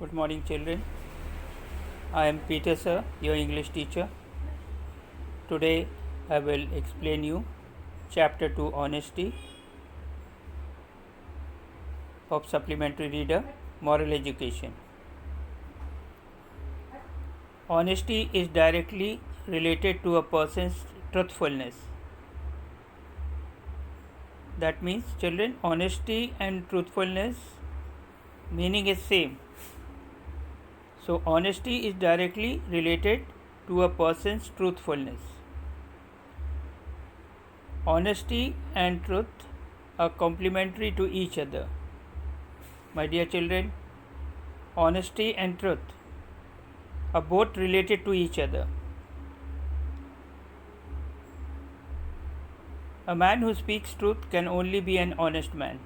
Good morning, children. I am Peter sir, your English teacher. Today I will explain you chapter 2 Honesty of supplementary reader Moral Education. Honesty is directly related to a person's truthfulness. That means, children, honesty and truthfulness meaning is same. So honesty is directly related to a person's truthfulness. Honesty and truth are complementary to each other. My dear children, honesty and truth are both related to each other. A man who speaks truth can only be an honest man.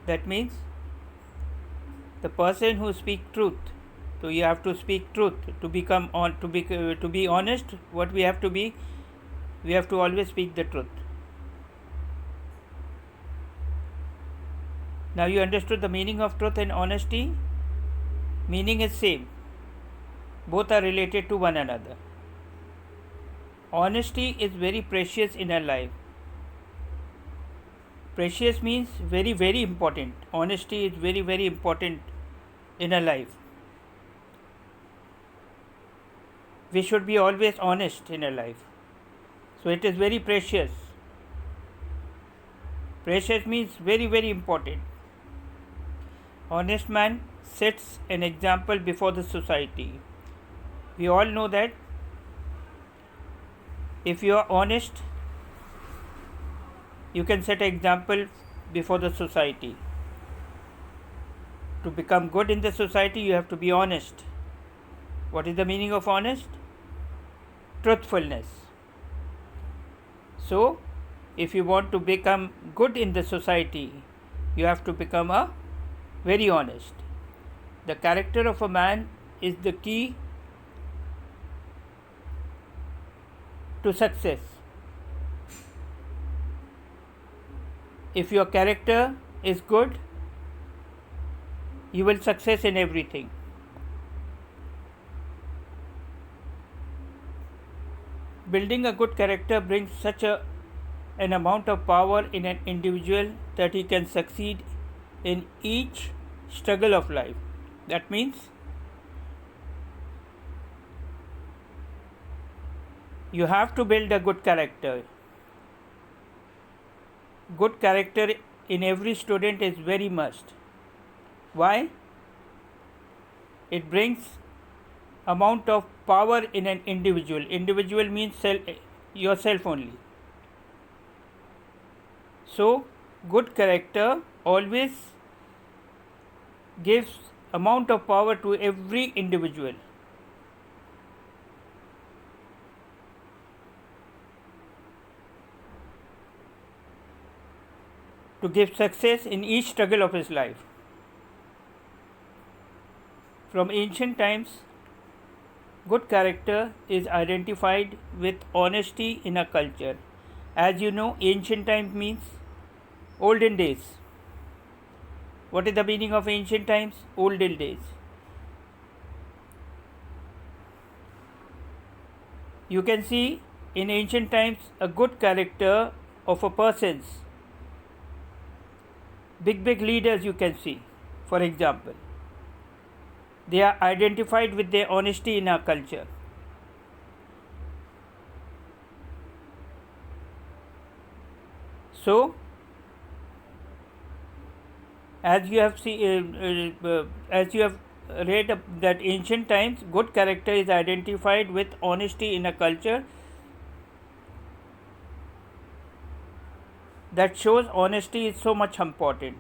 That means the person who speaks truth, so you have to speak truth to be honest. What we have to be, we have to always speak the truth. Now you understood the meaning of truth and honesty. Meaning is same. Both are related to one another. Honesty is very precious in our life. Precious means very, very important. Honesty is very, very important in our life. We should be always honest in our life. So it is very precious. Precious means very, very important. Honest man sets an example before the society. We all know that if you are honest, you can set an example before the society. To become good in the society, you have to be honest. What is the meaning of honest? Truthfulness. So, if you want to become good in the society, you have to become very honest. The character of a man is the key to success. If your character is good, you will success in everything. Building a good character brings such an amount of power in an individual that he can succeed in each struggle of life. That means you have to build a good character. Good character in every student is very must. Why? It brings amount of power in an individual. Individual means yourself only. So, good character always gives amount of power to every individual. To give success in each struggle of his life. From ancient times, good character is identified with honesty in a culture. As you know, ancient times means olden days. What is the meaning of ancient times? Olden days. You can see in ancient times a good character of a person's. Big leaders you can see, for example. They are identified with their honesty in our culture. So, as you have read that ancient times, good character is identified with honesty in a culture. That shows honesty is so much important.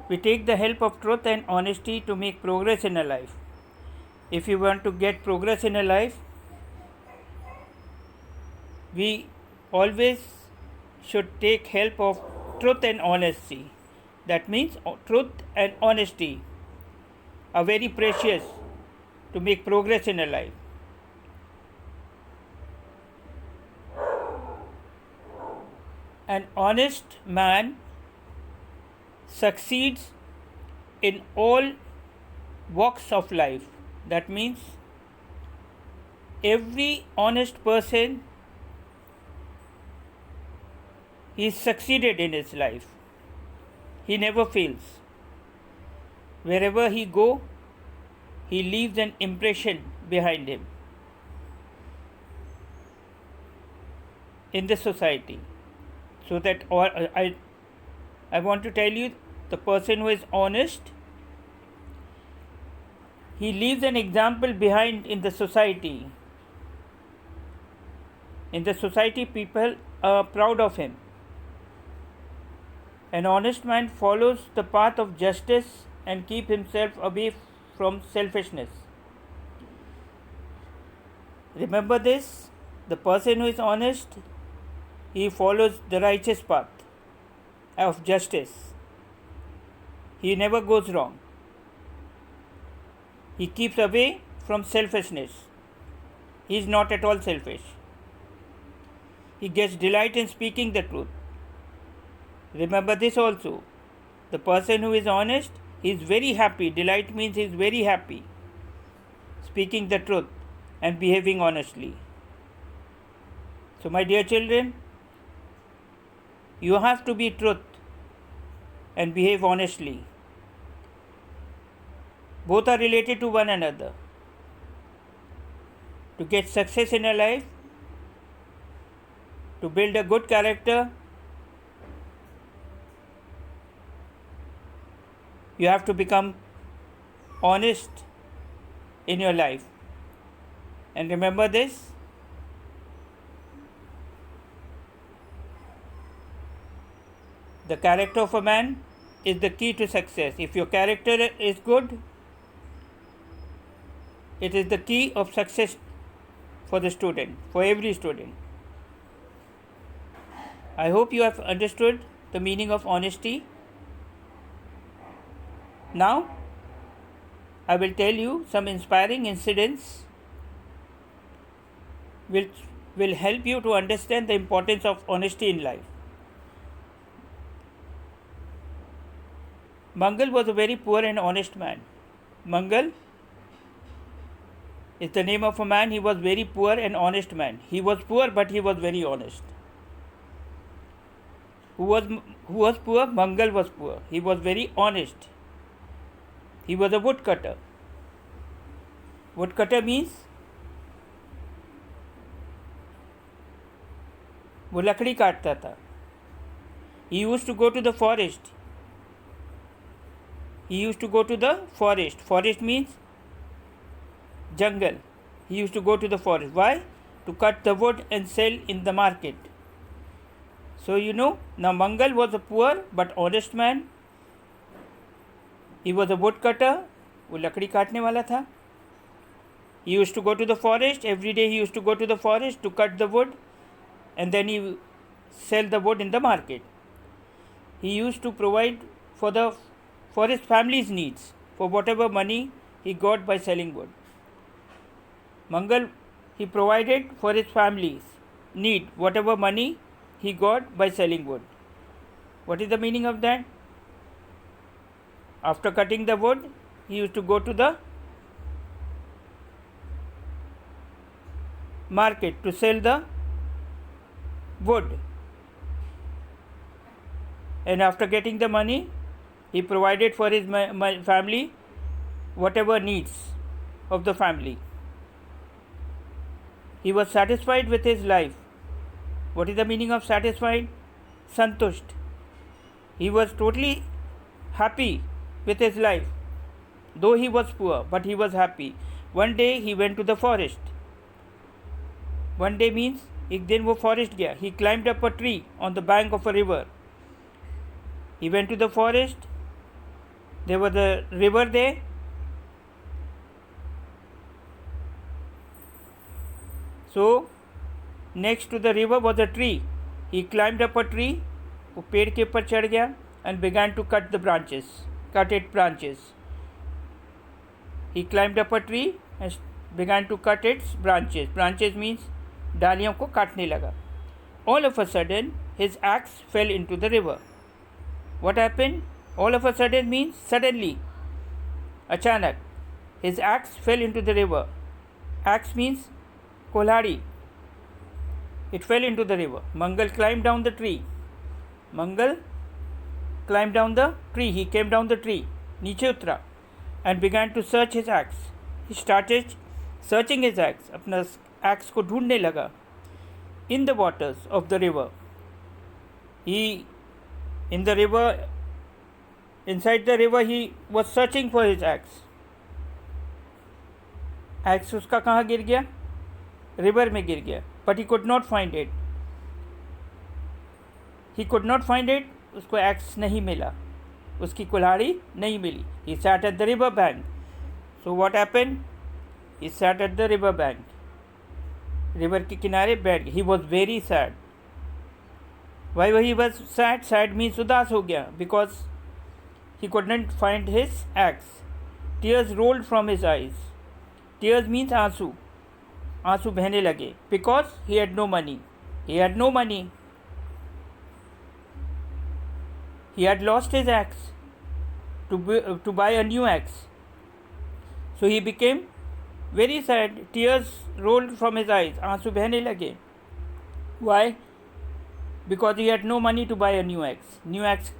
We take the help of truth and honesty to make progress in a life. If you want to get progress in a life, we always should take help of truth and honesty. That means truth and honesty are very precious to make progress in a life. An honest man succeeds in all walks of life. That means every honest person is succeeded in his life. He never fails. Wherever he go, he leaves an impression behind him in the society. So that I want to tell you, the person who is honest, he leaves an example behind in the society. In the society, people are proud of him. An honest man follows the path of justice and keep himself away from selfishness. Remember this, the person who is honest, he follows the righteous path of justice. He never goes wrong. He keeps away from selfishness. He is not at all selfish. He gets delight in speaking the truth. Remember this also. The person who is honest, he is very happy. Delight means he is very happy speaking the truth and behaving honestly. So my dear children, you have to be truth and behave honestly. Both are related to one another. To get success in your life, to build a good character, you have to become honest in your life. And remember this, the character of a man is the key to success. If your character is good, it is the key of success for the student, for every student. I hope you have understood the meaning of honesty. Now, I will tell you some inspiring incidents which will help you to understand the importance of honesty in life. Mangal was a very poor and honest man. Mangal is the name of a man. He was very poor and honest man. He was poor, but he was very honest. Who was poor? Mangal was poor. He was very honest. He was a woodcutter. Woodcutter means वो लकड़ी काटता था. He used to go to the forest. Forest means jungle. He used to go to the forest. Why? To cut the wood and sell in the market. So now Mangal was a poor but honest man. He was a woodcutter. वो लकड़ी काटने वाला था. He used to go to the forest. Every day he used to go to the forest to cut the wood, and then he sell the wood in the market. He used to provide for his family's needs, for whatever money he got by selling wood. Mangal, he provided for his family's need, whatever money he got by selling wood. What is the meaning of that? After cutting the wood, he used to go to the market to sell the wood. And after getting the money, he provided for his family whatever needs of the family. He was satisfied with his life. What is the meaning of satisfied? Santusht. He was totally happy with his life. Though he was poor, but he was happy. One day he went to the forest. One day means एक दिन वो forest गया. He climbed up a tree on the bank of a river. He went to the forest. There was a river there. So next to the river was a tree. He climbed up a tree. वो पेड़ के ऊपर चढ़ गया and began to cut its branches. He climbed up a tree and began to cut its branches. Branches means डालियों को काटने लगा. All of a sudden, his axe fell into the river. What happened? All of a sudden means suddenly. Achanak. His axe fell into the river. Axe means kolhari. It fell into the river. Mangal climbed down the tree. Mangal climbed down the tree. He came down the tree. नीचे उतरा and began to search his axe. He started searching his axe. अपना axe को ढूंढने लगा. In the waters of the river. In the river, inside the river, he was searching for his axe. Axe उसका कहाँ गिर गया? River में गिर गया. But he could not find it. He could not find it. उसको axe नहीं मिला. उसकी कुल्हाड़ी नहीं मिली. He sat at the river bank. So what happened? He sat at the river bank. River के किनारे बैठ गया. He was very sad. Why he was sad? Sad means उदास हो गया. Because he couldn't find his axe. Tears rolled from his eyes. Tears means आंसू. आंसू बहने लगे. Because he had no money. He had no money. He had lost his axe to buy a new axe. So he became very sad. Tears rolled from his eyes. आंसू बहने लगे. Why? Because he had no money to buy a new axe. New axe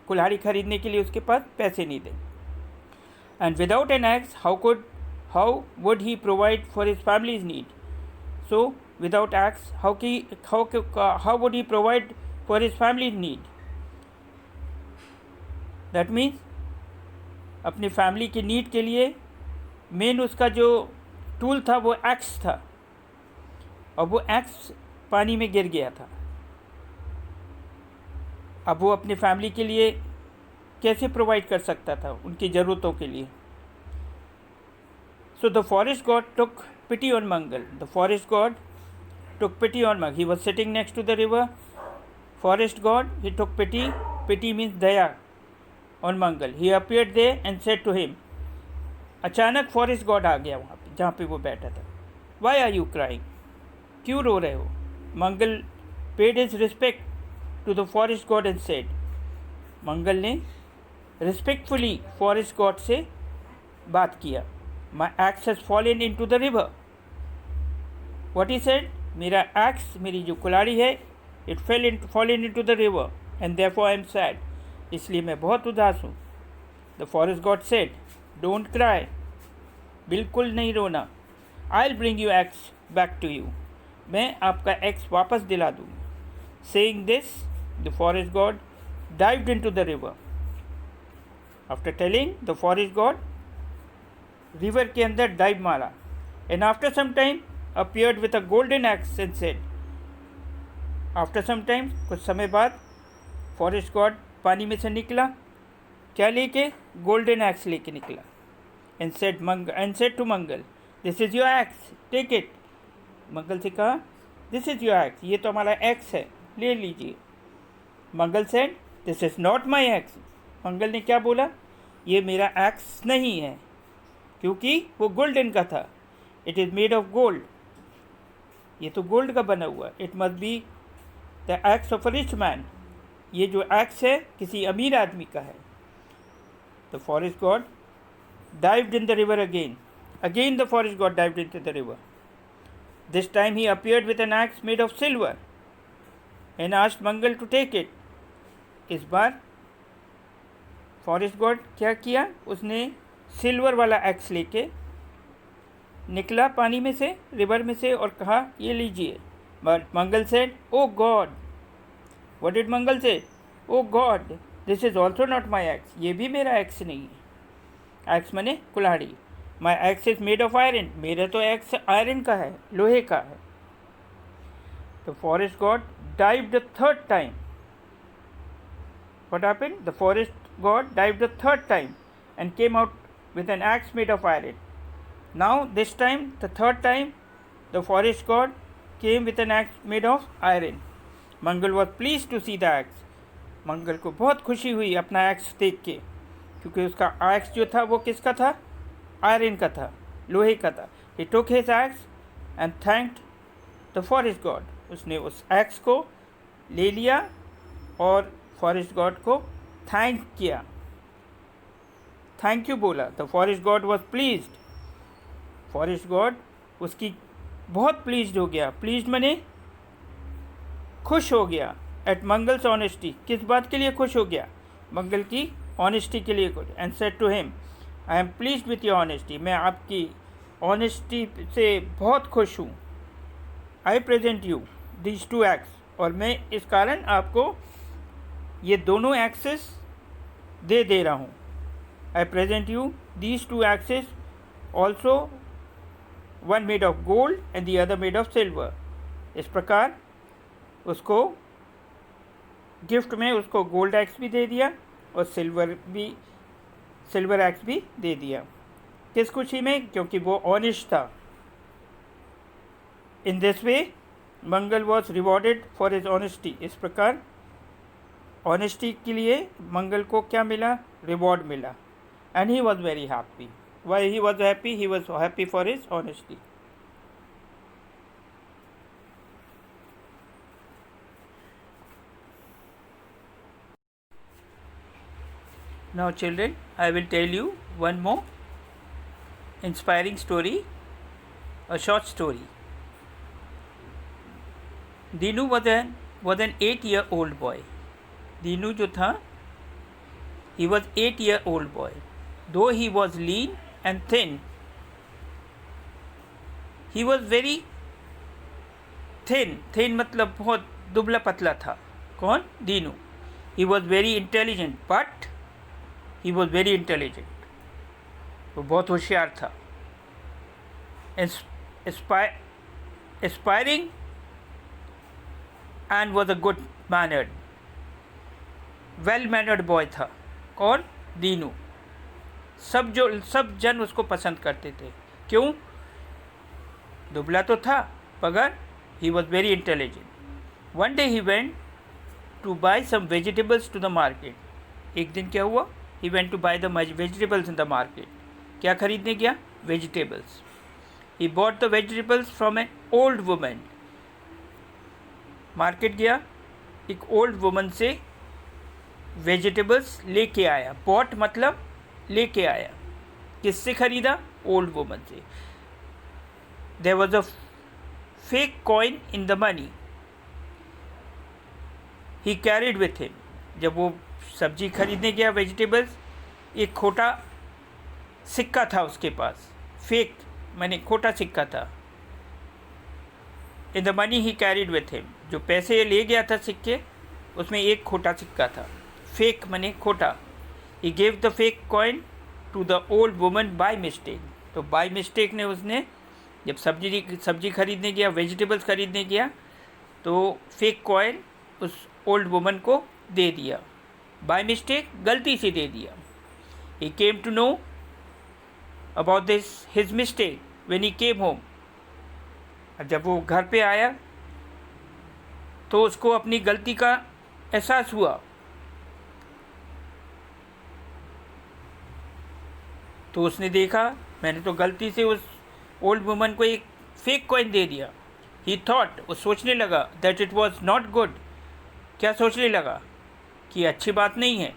कुल्हाड़ी खरीदने के लिए उसके पास पैसे नहीं थे. And without an axe, how would he provide for his family's need? So without axe, how would he provide for his family's need? That means अपनी family की नीड के लिए मेन उसका जो टूल था वो एक्स था, और वो एक्स पानी में गिर गया था. अब वो अपनी फैमिली के लिए कैसे प्रोवाइड कर सकता था उनकी ज़रूरतों के लिए? So the forest god took pity on Mangal. The forest god took pity on Mangal. He was sitting next to the river. Forest god, he took pity. Pity means daya on Mangal. He appeared there and said to him. अचानक forest God आ गया वहाँ पे जहाँ पे वो बैठा था. Why are you crying? क्यों रो रहे हो? मंगल paid his respect to the forest god and said. मंगल ने respectfully forest god से बात किया. My axe has fallen into the river. What he said? मेरा axe, मेरी जो कुल्हाड़ी है, it fallen into the river and therefore I am sad. इसलिए मैं बहुत उदास हूँ. The forest god said, don't cry. बिल्कुल नहीं रोना. I'll bring you axe back to you. मैं आपका axe वापस दिला दूँगा. Saying this, the forest god dived into the river. After telling, the forest god river के अंदर डाइव मारा. And after some time appeared with a golden axe and said. After some time, कुछ समय बाद forest god पानी में से निकला. क्या लेके? गोल्डन एक्स लेके निकला. And said to Mangal, this is your axe, take it. मंगल से कहा, this is your axe, ये तो हमारा एक्स है, ले लीजिए. मंगल said, this is not my axe. मंगल ने क्या बोला? ये मेरा एक्स नहीं है, क्योंकि वो गोल्डन का था. It is made of gold. ये तो गोल्ड का बना हुआ. It must be the x of a rich man. ये जो एक्स है किसी अमीर आदमी का है. The forest god dived in the river again. Again the forest god dived into the river. This time he appeared with an axe made of silver and asked Mangal to take it. इस बार forest God क्या किया? उसने silver वाला x लेके निकला पानी में से, रिवर में से, और कहा ये लीजिए. But Mangal said, oh god. What did Mangal say? Oh god, this is also not my axe. ये भी मेरा एक्स नहीं है. एक्स माने कुल्हाड़ी. My axe is made of iron. मेरा तो एक्स आयरन का है, लोहे का है. The forest god dived the third time. What happened? The forest god dived the third time and came out with an axe made of iron. Now this time, the third time, the forest god came with an axe made of iron. Mangal was pleased to see the axe. मंगल को बहुत खुशी हुई अपना x देख के, क्योंकि उसका x जो था वो किसका था? आयरन का था, लोहे का था. He took his axe and thanked the forest god. उसने उस एक्स को ले लिया और फॉरेस्ट गॉड को थैंक किया, थैंक यू बोला। The forest God was pleased, forest God उसकी बहुत प्लीज्ड हो गया। प्लीज्ड मने खुश हो गया। एट मंगल्स ऑनेस्टी, किस बात के लिए खुश हो गया? मंगल की ऑनेस्टी के लिए खुश। And said to him, I am pleased with your honesty, मैं आपकी ऑनेस्टी से बहुत खुश हूँ। I present you these two axe, और मैं इस कारण आपको ये दोनों एक्सेस दे रहा हूँ। I present you these two axes also, one made of gold and the other made of silver. इस प्रकार उसको गिफ्ट में उसको गोल्ड एक्स भी दे दिया और सिल्वर एक्स भी दे दिया। किस खुशी में? क्योंकि वो ऑनेस्ट था। In this way Mangal was rewarded for his honesty. इस प्रकार ऑनेस्टी के लिए मंगल को क्या मिला? रिवॉर्ड मिला। And he was very happy. Why he was happy? He was happy for his honesty. Now children, I will tell you one more inspiring story, a short story. Dinu was an 8-year-old boy. Dinu जो था, he was 8-year-old boy. Though he was lean and thin, he was very thin. Thin मतलब बहुत दुबला पतला था। कौन? Dinu. He was very intelligent, but he was very intelligent. वो बहुत होशियार था। Aspiring and was a good mannered, well mannered boy था। कौन? दीनू। सब जन उसको पसंद करते थे। क्यों? दुबला तो था मगर he was very intelligent. One day he went to buy some vegetables to the market. एक दिन क्या हुआ? He went to buy the vegetables in the market. क्या खरीदने गया? Vegetables. He bought the vegetables from an old woman. Market गया, एक old woman से वेजिटेबल्स लेके आया। बॉट मतलब लेके आया। किससे खरीदा? ओल्ड वुमन से। There was a fake coin in the money he carried with him. जब वो सब्जी खरीदने गया, वेजिटेबल्स, एक खोटा सिक्का था उसके पास। फेक माने खोटा सिक्का था। In the money he carried with him, जो पैसे ले गया था सिक्के, उसमें एक खोटा सिक्का था। फेक माने खोटा। He gave the fake coin to the old woman by mistake. तो बाय मिस्टेक ने उसने, जब सब्जी खरीदने गया, वेजिटेबल्स खरीदने गया, तो फेक कॉइन उस ओल्ड वुमन को दे दिया। बाय मिस्टेक, गलती से दे दिया। He came to know about this his mistake when he came home. जब वो घर पे आया तो उसको अपनी गलती का एहसास हुआ। तो उसने देखा, मैंने तो गलती से उस ओल्ड वुमन को एक फेक कॉइन दे दिया। ही थॉट, वो सोचने लगा, that it was not good. क्या सोचने लगा? कि अच्छी बात नहीं है,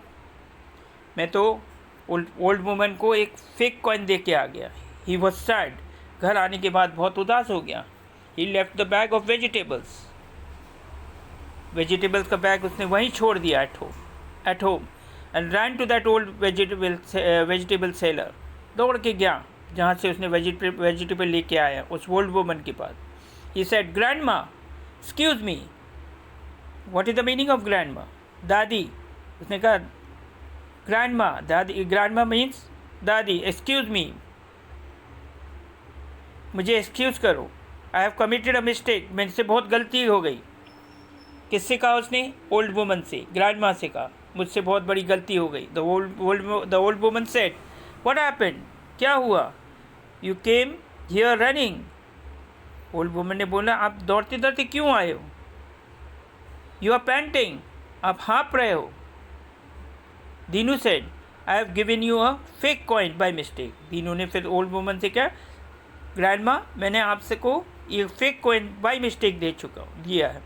मैं तो ओल्ड वुमन को एक फेक कॉइन दे के आ गया। ही वॉज सैड, घर आने के बाद बहुत उदास हो गया। He left the bag of vegetables, vegetables का बैग उसने वहीं छोड़ दिया at home and ran to that old vegetable seller. दौड़ के गया जहाँ से उसने वेजिटेबल लेके आया, उस ओल्ड वुमन के पास। He said, grandma, excuse me. What is the meaning of grandma? दादी। उसने कहा ग्रैंडमा, दादी। ग्रैंडमा मीन्स दादी। एक्सक्यूज मी, मुझे एक्सक्यूज़ करो। I have committed a mistake, मुझसे बहुत गलती हो गई। किससे कहा उसने? ओल्ड वुमन से, ग्रैंडमा से कहा, मुझसे बहुत बड़ी गलती हो गई। The old woman said, what happened? क्या हुआ? You came here running. Old woman ने बोला, आप दौड़ते दौड़ते क्यों आए हो? यू आर पैंटिंग, आप हाँप रहे हो। Dinu said, I have given you a fake coin by mistake. Dinu ने फिर ओल्ड वुमन से क्या? ग्रैंडमा, मैंने आपसे को ये फेक कॉइन बाई मिस्टेक दिया है.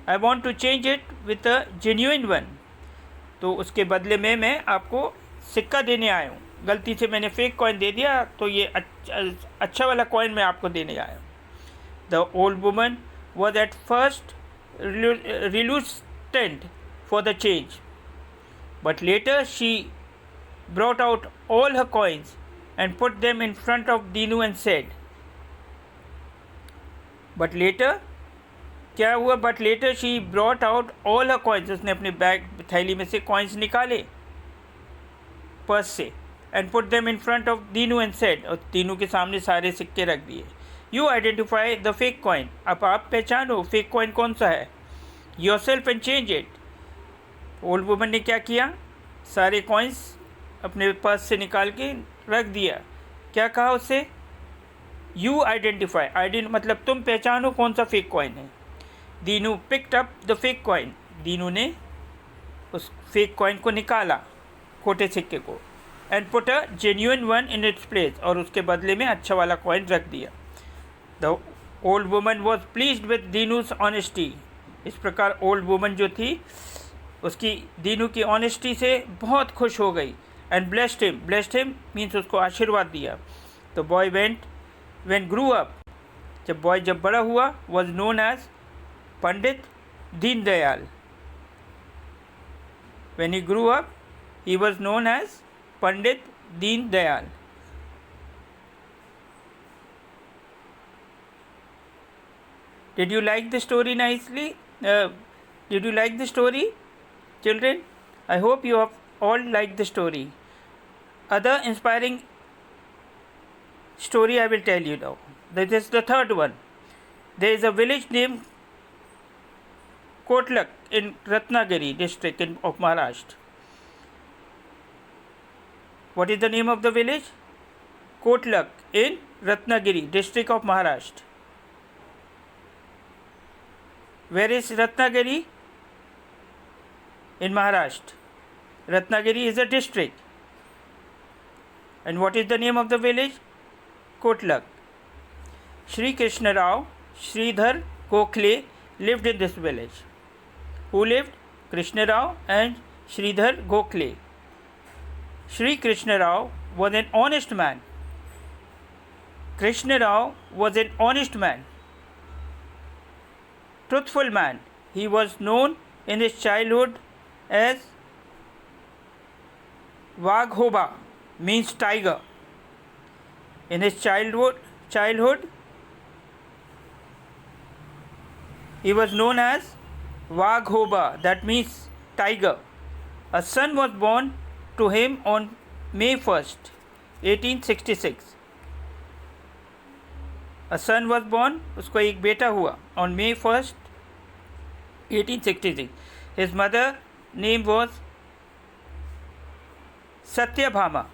I want to change it with a genuine one. तो उसके बदले में मैं आपको सिक्का देने आया हूँ. गलती से मैंने फेक कॉइन दे दिया, तो ये अच्छा वाला कॉइन मैं आपको देने आया हूँ. The old woman was at first reluctant for the change, but later she brought out all her coins and put them in front of Dinu and said, but later क्या हुआ? But later she brought out all her coins. उसने अपने bag थैली में से coins निकाले purse से, and put them in front of Dinu and said, और दीनू के सामने सारे सिक्के रख दिए. You identify the fake coin. अब आप पहचानो फेक कॉइन कौन सा है. Yourself and change it. Old woman ने क्या किया? सारे कॉइन्स अपने पर्स से निकाल के रख दिया. क्या कहा उससे? You identify. मतलब तुम पहचानो कौन सा फेक कॉइन है. Dinu picked up the fake coin. Dinu ने उस फेक कॉइन को निकाला, खोटे सिक्के को, and put a genuine one in its place. और उसके बदले में अच्छा वाला कॉइन रख दिया. The old woman was pleased with Dinu's honesty. इस प्रकार ओल्ड वुमन जो थी उसकी दीनू की ऑनेस्टी से बहुत खुश हो गई. एंड ब्लेस्ड हिम मीन्स उसको आशीर्वाद दिया. तो बॉय वेन ग्रू अप, जब बड़ा हुआ, was known as Pandit Deendayal. When he grew up he was known as Pandit Deendayal. Did you like the story nicely? Did you like the story, children? I hope you have all liked the story. Other inspiring story I will tell you now. This is the third one. There is a village named Kotlak in Ratnagiri district of Maharashtra. What is the name of the village? Kotlak in Ratnagiri district of Maharashtra. Where is Ratnagiri? In Maharashtra. Ratnagiri is a district. And what is the name of the village? Kotlak. Sri Krishna Rao, Sridhar Gokhale lived in this village. Who lived? Krishna Rao and Sridhar Gokhale. Sri Krishna Rao was an honest man. Krishna Rao was an honest man. Truthful man. He was known in his childhood as Vaghoba, means tiger. In his childhood, he was known as Vaghoba, that means tiger. A son was born to him on May 1st, 1866. A son was born, उसको एक बेटा हुआ on May 1st, 1866. His mother name was Satyabhama.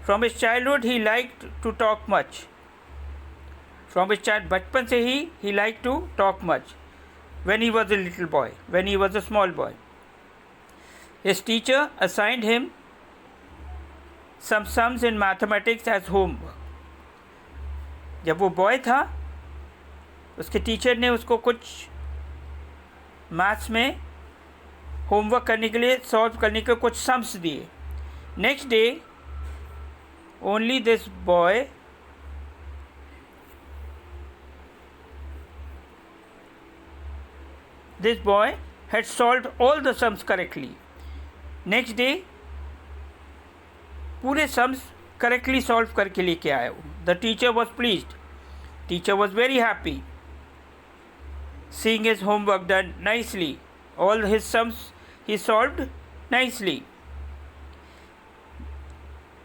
From his childhood he liked to talk much. बचपन से ही he liked to talk much. When he was a little boy, when he was a small boy, his teacher assigned him some sums in mathematics as homework. जब वो boy था, उसके teacher ने उसको कुछ maths में होमवर्क करने के लिए, सॉल्व करने के कुछ सम्स दिए. Next day only this boy had solved all the sums correctly. Next day पूरे सम्स करेक्टली सॉल्व करके लेके आया वो. The teacher was pleased. Teacher was very happy seeing his homework done nicely. All his sums he solved nicely.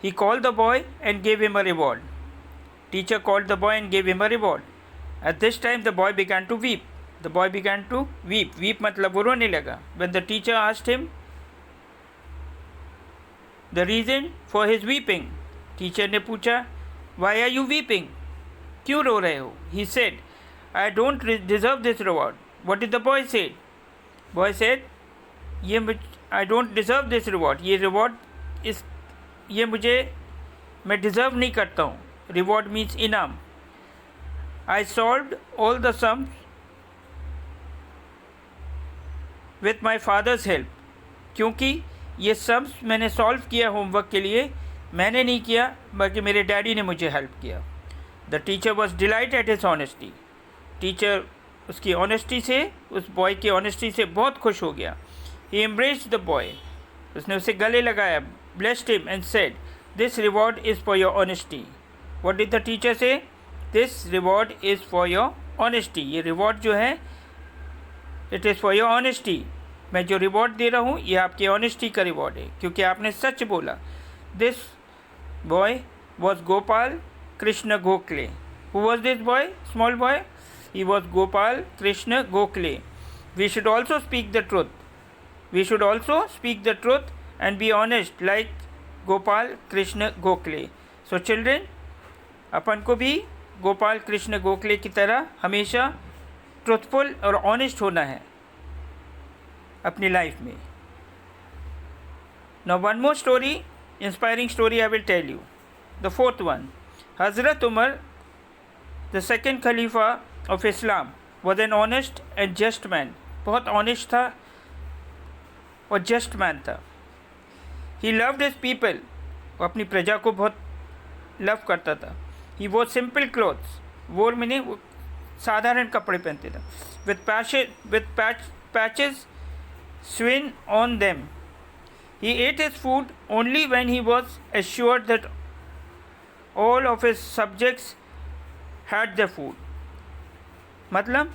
He called the boy and gave him a reward. Teacher called the boy and gave him a reward. At this time the boy began to weep. The boy began to weep. Weep मतलब वो रोने लगा. When the teacher asked him the reason for his weeping, teacher ने पूछा, why are you weeping? क्यों रो रहे हो? He said, I don't deserve this reward. What did the boy say? Boy said, I don't deserve this reward. ये मुझे मैं deserve नहीं करता हूँ. Reward means इनाम. I solved all the sums with my father's help. क्योंकि ये sums मैंने सॉल्व किया होमवर्क के लिए, मैंने नहीं किया बल्कि मेरे डैडी ने मुझे हेल्प किया. The teacher was delight at his honesty. Teacher उसकी ऑनेस्टी से, उस बॉय की ऑनेस्टी से बहुत खुश हो गया. He embraced the boy. उसने उसे गले लगाया. Blessed him and said, this reward is for your honesty. What did the teacher say? This reward is for your honesty. ये रिवॉर्ड जो है, it is for your honesty. मैं जो reward दे रहा हूँ ये आपकी ऑनेस्टी का रिवॉर्ड है, क्योंकि आपने सच बोला. This boy was Gopal Krishna Gokhale. Who was this boy? Small boy. He was Gopal Krishna Gokhale. We should also speak the truth. We should also speak the truth and be honest like Gopal Krishna Gokhale. So children, अपन को भी गोपाल कृष्ण गोखले की तरह हमेशा ट्रुथफुल और ऑनेस्ट होना है अपनी लाइफ में. Now one more story, inspiring story I will tell you. The fourth one. Hazrat Umar, the second Khalifa of Islam, was an honest and just man. बहुत honest था और just man था. He loved his people. वो अपनी प्रजा को बहुत love करता था. He wore simple clothes. Wore meaning वो साधारण कपड़े पहनते था. With patches swin on them. He ate his food only when he was assured that all of his subjects had their food. मतलब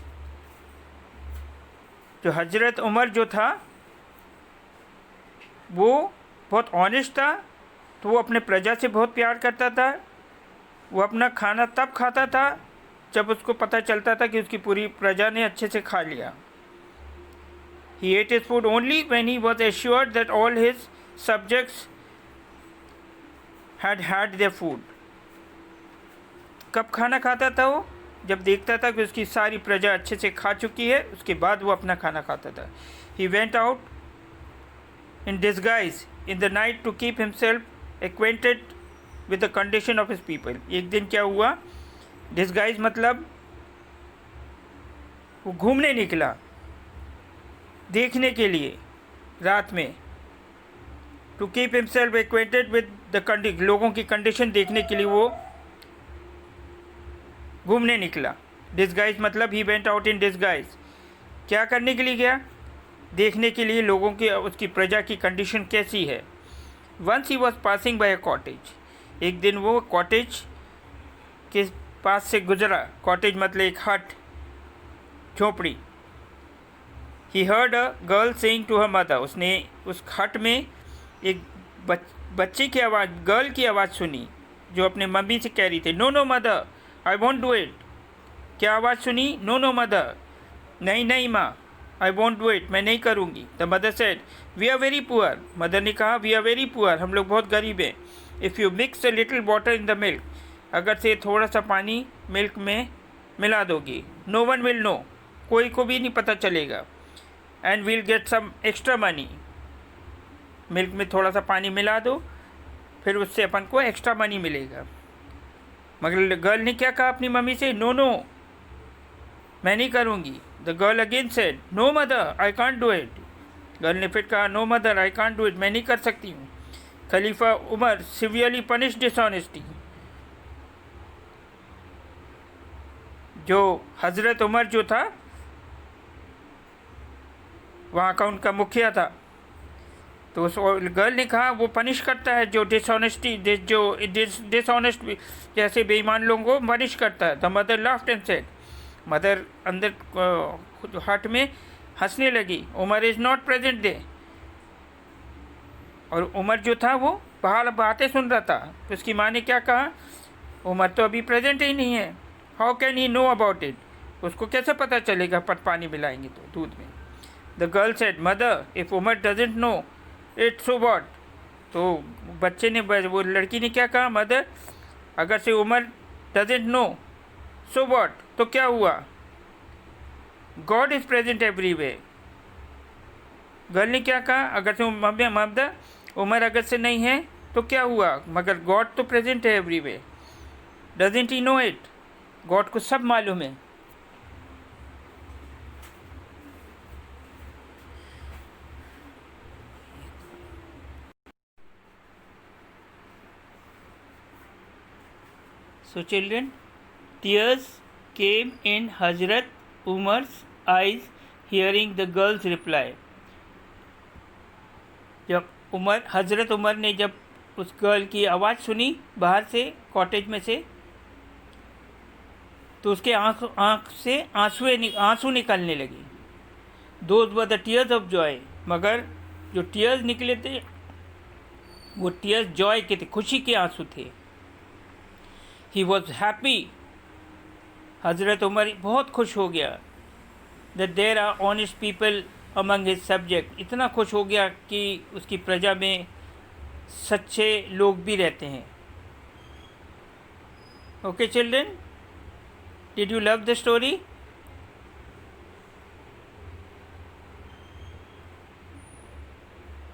जो हजरत उमर जो था वो बहुत ऑनेस्ट था, तो वो अपने प्रजा से बहुत प्यार करता था. वो अपना खाना तब खाता था जब उसको पता चलता था कि उसकी पूरी प्रजा ने अच्छे से खा लिया. He ate his food only when he was assured that all his subjects had their food. कब खाना खाता था वो? जब देखता था कि उसकी सारी प्रजा अच्छे से खा चुकी है, उसके बाद वो अपना खाना खाता था. He went out in disguise in the night to keep himself acquainted with the condition of his people. एक दिन क्या हुआ? डिस्गाइज मतलब वो घूमने निकला देखने के लिए रात में. To keep himself acquainted with the लोगों की कंडीशन देखने के लिए वो घूमने निकला. डिस्गाइज मतलब he went out in disguise. क्या करने के लिए गया? देखने के लिए लोगों की, उसकी प्रजा की कंडीशन कैसी है. Once he was passing by a cottage. एक दिन वो कॉटेज के पास से गुजरा. कॉटेज मतलब एक हट, झोपड़ी. He heard a girl saying to her mother. उसने उस हट में एक बच्चे की आवाज़, गर्ल की आवाज़ सुनी जो अपने मम्मी से कह रही थी, no no mother I want do it. क्या आवाज़ सुनी? नो नो मदर, नहीं नहीं माँ, आई वॉन्ट डू इट, मैं नहीं करूँगी. The mother said, we are very poor. Mother ने कहा, वी आर वेरी पुअर, हम लोग बहुत गरीब हैं. If you mix a little water in the milk, अगर से थोड़ा सा पानी मिल्क में मिला दोगी, नो वन विल नो, कोई को भी नहीं पता चलेगा. And we'll get some extra money. Milk में थोड़ा सा पानी मिला दो, फिर उससे अपन को एक्स्ट्रा मनी मिलेगा. मगर गर्ल ने क्या कहा अपनी मम्मी से? नो नो, मैं नहीं करूँगी. The girl again said, no mother I can't do it. Girl ने फिर कहा, no mother I can't do it, मैं नहीं कर सकती हूँ. Khalifa Umar severely punish dishonesty. जो हज़रत उमर जो था वहाँ का उनका मुखिया था, तो उस गर्ल ने कहा वो पनिश करता है जो डिसऑनेस्ट जैसे बेईमान लोगों को पनिश करता है. The mother laughed and said. Mother अंदर हट में हंसने लगी. उमर इज़ नॉट प्रेजेंट दे. और उमर जो था वो बाहर बातें सुन रहा था. तो उसकी माँ ने क्या कहा? उमर तो अभी प्रेजेंट ही नहीं है. How can he know about it? उसको कैसे पता चलेगा पर पानी मिलाएंगे तो दूध में. The girl said, mother if Umar doesn't know it so what. तो बच्चे ने, वो लड़की ने क्या कहा? मदर, अगर से Umar doesn't know so what, तो क्या हुआ? God is present everywhere. Girl ने क्या कहा? अगर से मदर उमर अगर से नहीं है तो क्या हुआ, मगर गॉड तो प्रेजेंट है everywhere. Doesn't he know it? God को सब मालूम है. So children, tears came in Hazrat Umar's eyes hearing the girl's reply. जब हज़रत उमर ने जब उस गर्ल की आवाज़ सुनी बाहर से, कॉटेज में से, तो उसके आँख से आंसू निकलने लगे. Those were the tears of Joy. मगर जो टीयर्स निकले थे वो टीयर्स जॉय के थे, खुशी के आंसू थे. He was happy. हज़रत उमर बहुत खुश हो गया. That there are honest people among his subject. इतना खुश हो गया कि उसकी प्रजा में सच्चे लोग भी रहते हैं. Okay children, did you love the story?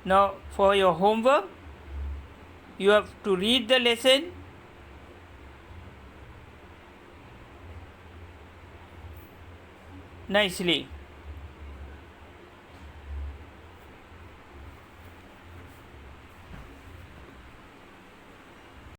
Now for your homework, you have to read the lesson nicely.